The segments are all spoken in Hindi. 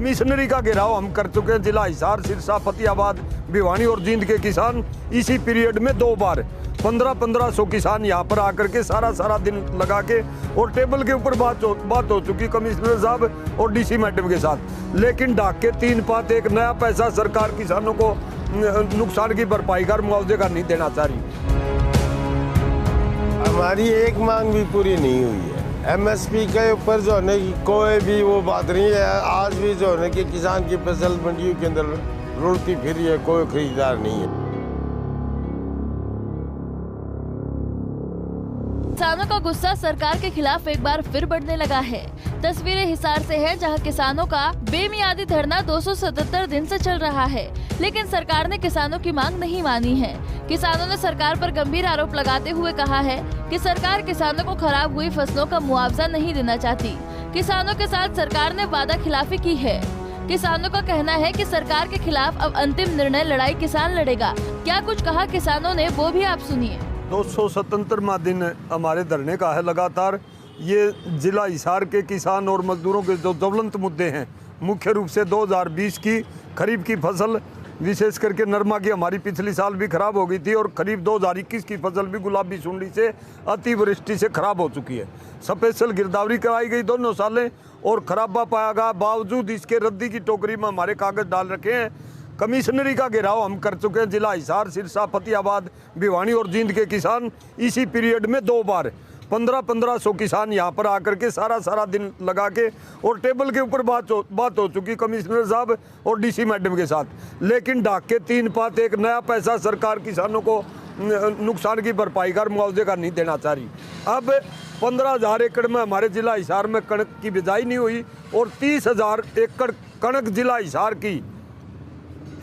कमिश्नरी का घेराव हम कर चुके हैं। जिला हिसार, सिरसा, फतेहाबाद, भिवानी और जींद के किसान इसी पीरियड में 2 बार 1500 किसान यहाँ पर आकर के सारा दिन लगा के और टेबल के ऊपर बात हो चुकी कमिश्नर साहब और डीसी मैडम के साथ, लेकिन ढाक के 3 पात एक नया पैसा सरकार किसानों को नुकसान की भरपाई कर मुआवजे का नहीं देना चाह रही। हमारी एक मांग भी पूरी नहीं हुई है। एमएसपी के ऊपर जो है कि कोई भी वो बात नहीं है। आज भी जो है कि किसान की फसल मंडियों के अंदर रुलती फिर रही है, कोई खरीदार नहीं है। किसानों का गुस्सा सरकार के खिलाफ एक बार फिर बढ़ने लगा है। तस्वीरें हिसार से है, जहां किसानों का बेमियादी धरना 277 दिन से चल रहा है, लेकिन सरकार ने किसानों की मांग नहीं मानी है। किसानों ने सरकार पर गंभीर आरोप लगाते हुए कहा है कि सरकार किसानों को खराब हुई फसलों का मुआवजा नहीं देना चाहती। किसानों के साथ सरकार ने वादा खिलाफी की है। किसानों का कहना है कि सरकार के खिलाफ अब अंतिम निर्णय लड़ाई किसान लड़ेगा। क्या कुछ कहा किसानों ने, वो भी आप सुनिए। 277वां दिन हमारे धरने का है लगातार। ये जिला हिसार के किसान और मजदूरों के जो ज्वलंत मुद्दे हैं, मुख्य रूप से 2020 की खरीफ की फसल, विशेष करके नरमा की हमारी पिछली साल भी खराब हो गई थी और करीब 2021 की फसल भी गुलाबी सुंडी से अतिवृष्टि से खराब हो चुकी है। स्पेशल गिरदावरी कराई गई दोनों सालें और खराबा पाया गया। बावजूद इसके रद्दी की टोकरी में हमारे कागज डाल रखे हैं। कमिश्नरी का घेराव हम कर चुके हैं। जिला हिसार, सिरसा, फतेहाबाद, भिवानी और जींद के किसान इसी पीरियड में 2 बार 1500 किसान यहाँ पर आकर के सारा दिन लगा के और टेबल के ऊपर बात हो चुकी कमिश्नर साहब और डीसी मैडम के साथ, लेकिन ढाक के 3 पात एक नया पैसा सरकार किसानों को नुकसान की भरपाई कर मुआवजे का नहीं देना चाह रही। अब 15,000 एकड़ में हमारे जिला हिसार में कणक की बिजाई नहीं हुई और 30,000 एकड़ कणक जिला हिसार की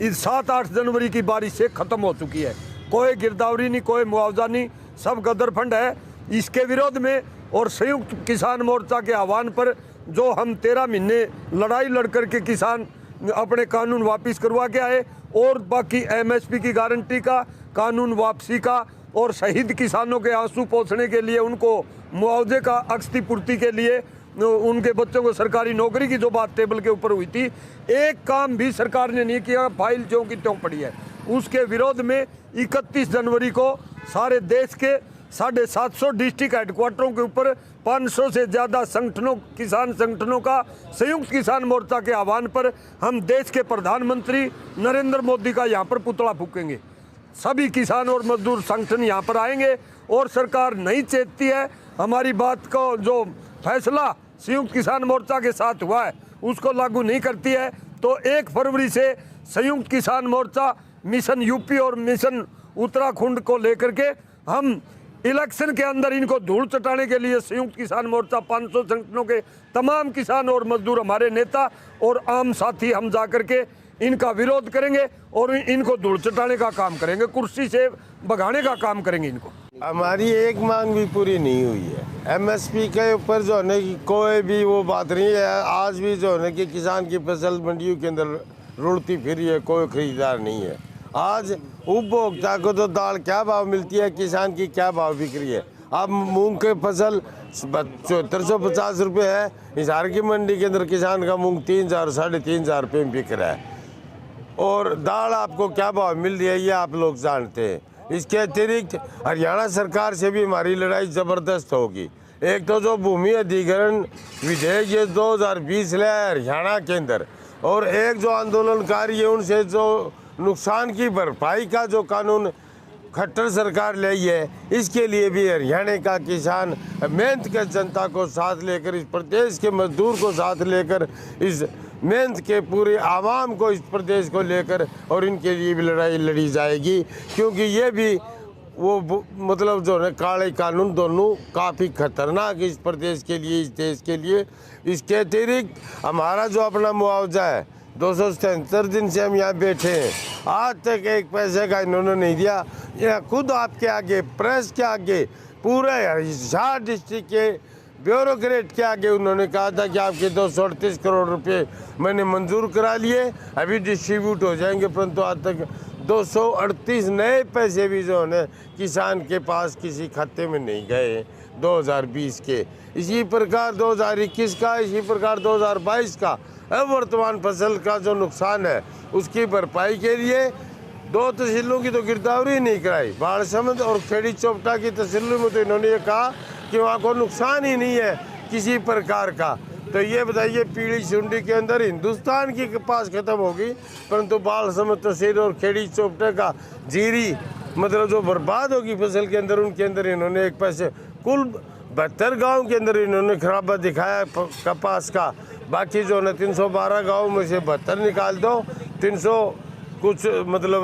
इस 7-8 जनवरी की बारिश से खत्म हो चुकी है। कोई गिरदावरी नहीं, कोई मुआवजा नहीं, सब गदर फंड है। इसके विरोध में और संयुक्त किसान मोर्चा के आह्वान पर जो हम 13 महीने लड़ाई लड़ करके किसान अपने कानून वापस करवा के आए और बाकी एमएसपी की गारंटी का, कानून वापसी का और शहीद किसानों के आंसू पोंछने के लिए, उनको मुआवजे का क्षतिपूर्ति के लिए, उनके बच्चों को सरकारी नौकरी की जो बात टेबल के ऊपर हुई थी, एक काम भी सरकार ने नहीं किया। फाइल ज्यों की त्यों पड़ी है। उसके विरोध में 31 जनवरी को सारे देश के 750 डिस्ट्रिक्ट हेडक्वार्टरों के ऊपर 500 से ज़्यादा संगठनों, किसान संगठनों का संयुक्त किसान मोर्चा के आह्वान पर हम देश के प्रधानमंत्री नरेंद्र मोदी का यहाँ पर पुतला फूकेंगे। सभी किसान और मजदूर संगठन यहाँ पर आएंगे और सरकार नहीं चेतती है, हमारी बात को जो फैसला संयुक्त किसान मोर्चा के साथ हुआ है उसको लागू नहीं करती है, तो 1 फरवरी से संयुक्त किसान मोर्चा मिशन यूपी और मिशन उत्तराखंड को लेकर के हम इलेक्शन के अंदर इनको धूल चटाने के लिए संयुक्त किसान मोर्चा 500 संगठनों के तमाम किसान और मजदूर, हमारे नेता और आम साथी, हम जाकर के इनका विरोध करेंगे और इनको धूल चटाने का काम करेंगे, कुर्सी से भगाने का काम करेंगे इनको। हमारी एक मांग भी पूरी नहीं हुई है। एमएसपी के ऊपर जो है कि कोई भी वो बात नहीं है। आज भी जो है कि किसान की फसल मंडियों के अंदर रुलती फिर रही है, कोई खरीदार नहीं है। आज उपभोक्ता को तो दाल क्या भाव मिलती है, किसान की क्या भाव बिक रही है। अब मूंग के फसल 7450 रुपये है। हिसार की मंडी के अंदर किसान का मूंग 3000 साढ़े 3000 रुपये में बिक रहा है और दाल आपको क्या भाव मिल रही है ये आप लोग जानते हैं। इसके अतिरिक्त हरियाणा सरकार से भी हमारी लड़ाई ज़बरदस्त होगी। एक तो जो भूमि अधिग्रहण विधेयक ये 2020 लाया है हरियाणा के अंदर, और एक जो आंदोलनकारी है उनसे जो नुकसान की भरपाई का जो कानून खट्टर सरकार लाई है, इसके लिए भी हरियाणा का किसान मेहनत के जनता को साथ लेकर, इस प्रदेश के मजदूर को साथ लेकर, इस मेहनत के पूरे आवाम को इस प्रदेश को लेकर और इनके लिए भी लड़ाई लड़ी जाएगी, क्योंकि ये भी वो मतलब जो है काले कानून दोनों काफ़ी खतरनाक इस प्रदेश के लिए, इस देश के लिए। इसके अतिरिक्त हमारा जो अपना मुआवजा है 277 दिन से हम यहाँ बैठे हैं, आज तक एक पैसे का इन्होंने नहीं दिया। यह खुद आपके आगे, प्रेस के आगे, पूरे हिसार डिस्ट्रिक्ट के ब्यूरोक्रेट के आगे उन्होंने कहा था कि आपके 238 करोड़ रुपए मैंने मंजूर करा लिए, अभी डिस्ट्रीब्यूट हो जाएंगे, परंतु आज तक 238 नए पैसे भी जो है किसान के पास किसी खाते में नहीं गए 2020 के। इसी प्रकार 2021 का, इसी प्रकार 2022 का अब वर्तमान फसल का जो नुकसान है उसकी भरपाई के लिए 2 तहसीलों की तो गिरदावरी नहीं कराई, बाड़समंद और खेड़ी चौपटा की तहसीलों में तो इन्होंने ये कहा कि वहाँ को नुकसान ही नहीं है किसी प्रकार का। तो ये बताइए पीली सुंडी के अंदर हिंदुस्तान की कपास खत्म होगी, परंतु बाड़समंद तहसील और खेड़ी चौपटे का जीरी मतलब जो बर्बाद होगी फसल के अंदर, उनके अंदर इन्होंने एक पैसे कुल 72 गांव के अंदर इन्होंने खराबा दिखाया कपास का। बाकी जो है 312 गांव में से 72 निकाल दो, 300 कुछ मतलब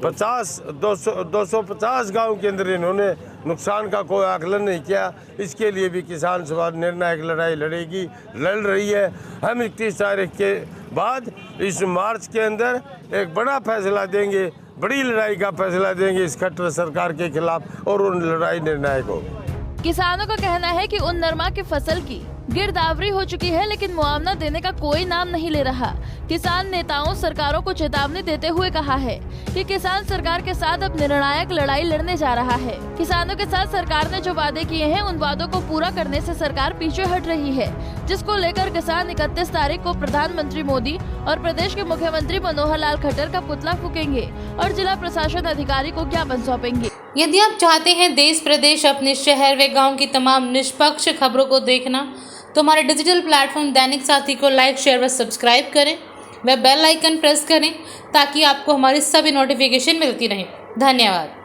250 गांव के अंदर इन्होंने नुकसान का कोई आकलन नहीं किया। इसके लिए भी किसान सभा निर्णायक लड़ाई लड़ रही है। हम 31 तारीख के बाद इस मार्च के अंदर एक बड़ा फैसला देंगे, बड़ी लड़ाई का फैसला देंगे इस खट्टर सरकार के खिलाफ, और उन लड़ाई निर्णायक होगी। किसानों का कहना है कि उन नरमा की फसल की गिरदावरी हो चुकी है, लेकिन मुआवजा देने का कोई नाम नहीं ले रहा। किसान नेताओं सरकारों को चेतावनी देते हुए कहा है कि किसान सरकार के साथ अब निर्णायक लड़ाई लड़ने जा रहा है। किसानों के साथ सरकार ने जो वादे किए हैं उन वादों को पूरा करने से सरकार पीछे हट रही है, जिसको लेकर किसान 31 तारीख को प्रधानमंत्री मोदी और प्रदेश के मुख्यमंत्री मनोहर लाल खट्टर का पुतला फूकेंगे और जिला प्रशासन अधिकारी को ज्ञापन सौंपेंगे। यदि आप चाहते हैं देश प्रदेश अपने शहर व गांव की तमाम निष्पक्ष खबरों को देखना, तो हमारे डिजिटल प्लेटफॉर्म दैनिक साथी को लाइक, शेयर व सब्सक्राइब करें व बेल आइकन प्रेस करें ताकि आपको हमारी सभी नोटिफिकेशन मिलती रहें। धन्यवाद।